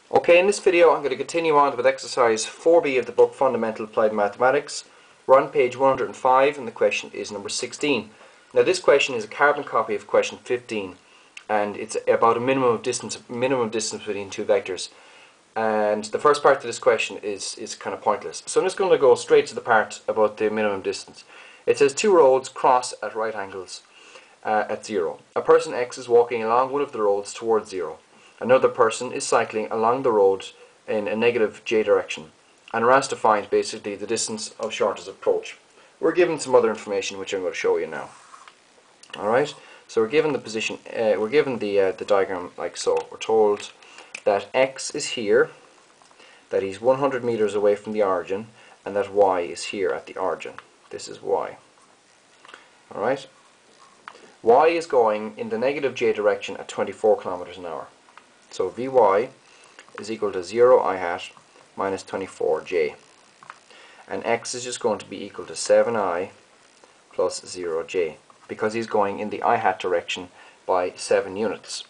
Okay, in this video I'm going to continue on with exercise 4b of the book Fundamental Applied Mathematics. We're on page 105 and the question is number 16. Now this question is a carbon copy of question 15 and it's about a minimum distance between two vectors. And the first part of this question is kind of pointless. So I'm just going to go straight to the part about the minimum distance. It says two roads cross at right angles at 0. A person X is walking along one of the roads towards 0. Another person is cycling along the road in a negative j direction, and we're asked to find basically the distance of shortest approach. We're given some other information which I'm going to show you now. Alright, so we're given the position, we're given the diagram like so. We're told that X is here, that he's 100 meters away from the origin, and that Y is here at the origin. This is Y. Alright, Y is going in the negative j direction at 24 kilometers an hour. So Vy is equal to 0 I hat minus 24j. And x is just going to be equal to 7I plus 0j, because he's going in the I hat direction by 7 units.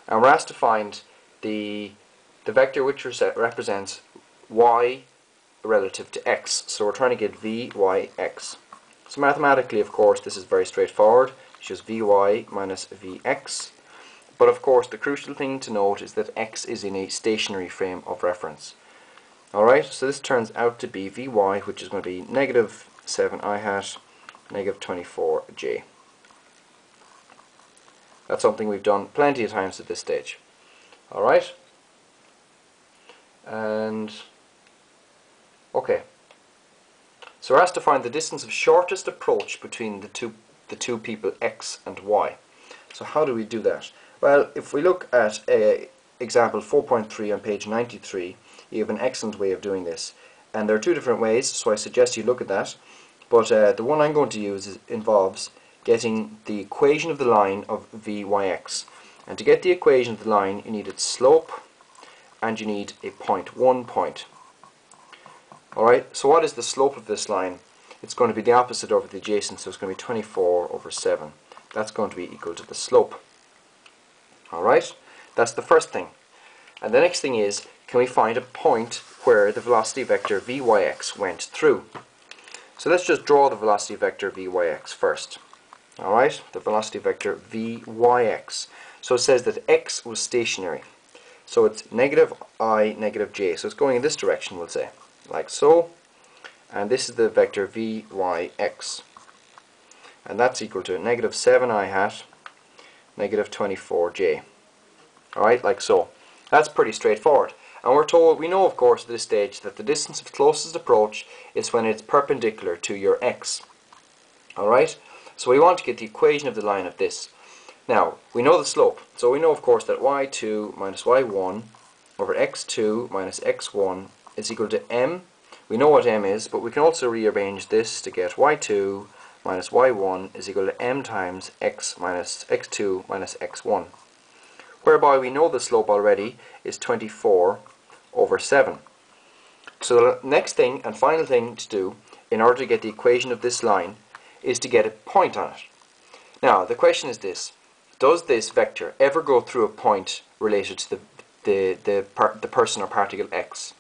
And we're asked to find the vector which represents y relative to x. So we're trying to get Vyx. So mathematically, of course, this is very straightforward. It's just Vy minus Vx. But of course the crucial thing to note is that x is in a stationary frame of reference. Alright, so this turns out to be Vy, which is going to be negative 7I hat, negative 24j. That's something we've done plenty of times at this stage. Alright? And okay. So we're asked to find the distance of shortest approach between the two people x and y. So how do we do that? Well, if we look at example 4.3 on page 93, you have an excellent way of doing this. And there are two different ways, so I suggest you look at that. But the one I'm going to use involves getting the equation of the line of Vyx. And to get the equation of the line, you need its slope and you need a point, 1 point. Alright, so what is the slope of this line? It's going to be the opposite over the adjacent, so it's going to be 24 over 7. That's going to be equal to the slope. Alright, that's the first thing. And the next thing is, can we find a point where the velocity vector Vyx went through? So let's just draw the velocity vector Vyx first. Alright, the velocity vector Vyx. So it says that x was stationary. So it's negative I, negative j. So it's going in this direction, we'll say, like so. And this is the vector Vyx. And that's equal to negative 7I hat, negative 24j. Alright, like so. That's pretty straightforward. And we're told, we know of course at this stage that the distance of closest approach is when it's perpendicular to your x. Alright, so we want to get the equation of the line of this. Now, we know the slope. So we know of course that y2 minus y1 over x2 minus x1 is equal to m. We know what m is, but we can also rearrange this to get y2 minus y1 is equal to m times x minus x2 minus x1, whereby we know the slope already is 24 over 7. So the next thing and final thing to do in order to get the equation of this line is to get a point on it. Now the question is this: does this vector ever go through a point related to the person or particle x?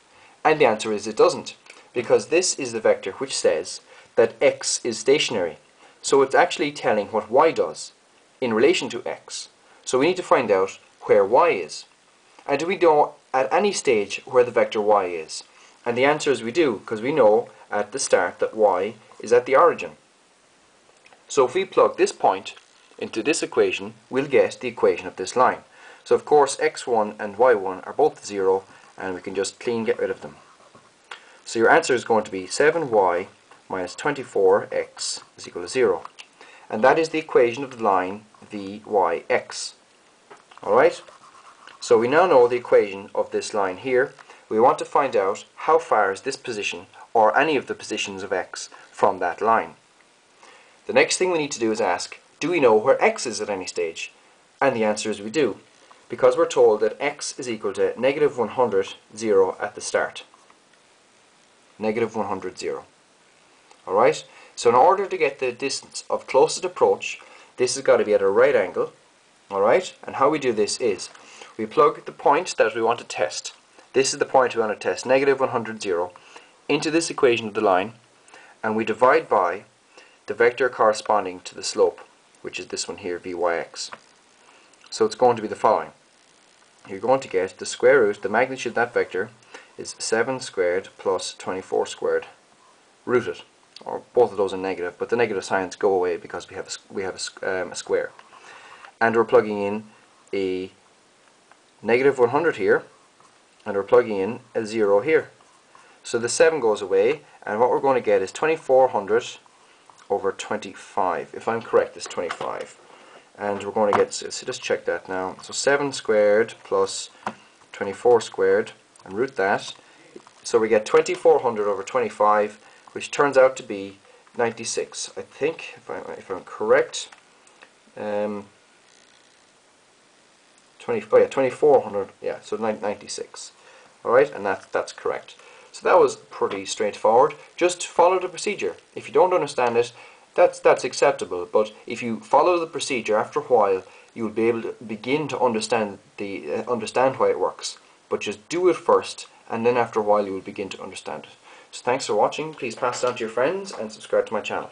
And the answer is it doesn't, because this is the vector which says that x is stationary. So it's actually telling what y does in relation to x. So we need to find out where y is. And do we know at any stage where the vector y is? And the answer is we do, because we know at the start that y is at the origin. So if we plug this point into this equation, we'll get the equation of this line. So of course x1 and y1 are both 0, and we can just clean get rid of them. So your answer is going to be 7y minus 24x is equal to 0. And that is the equation of the line Vyx. Alright? So we now know the equation of this line here. We want to find out how far is this position, or any of the positions of x, from that line. The next thing we need to do is ask, do we know where x is at any stage? And the answer is we do, because we're told that x is equal to negative 100, 0 at the start. Negative 100, 0. Alright, so in order to get the distance of closest approach, this has got to be at a right angle. Alright, and how we do this is We plug the point that we want to test. This is the point we want to test, negative 100, 0, into this equation of the line, and we divide by the vector corresponding to the slope, which is this one here, vyx. So it's going to be the following. You're going to get the square root, the magnitude of that vector is 7 squared plus 24 squared rooted. Or both of those are negative, but the negative signs go away because we have a square. And we're plugging in a negative 100 here, and we're plugging in a 0 here. So the 7 goes away, and what we're going to get is 2400 over 25. If I'm correct, it's 25. And we're going to get, so just check that now. So 7 squared plus 24 squared, and root that. So we get 2400 over 25, which turns out to be 96. I think, if I'm correct. 2400, yeah, so 96. Alright, and that's correct. So that was pretty straightforward. Just follow the procedure. If you don't understand it, that's acceptable, but if you follow the procedure, after a while you will be able to begin to understand why it works. But just do it first, and then after a while you will begin to understand it. So thanks for watching. Please pass it on to your friends and subscribe to my channel.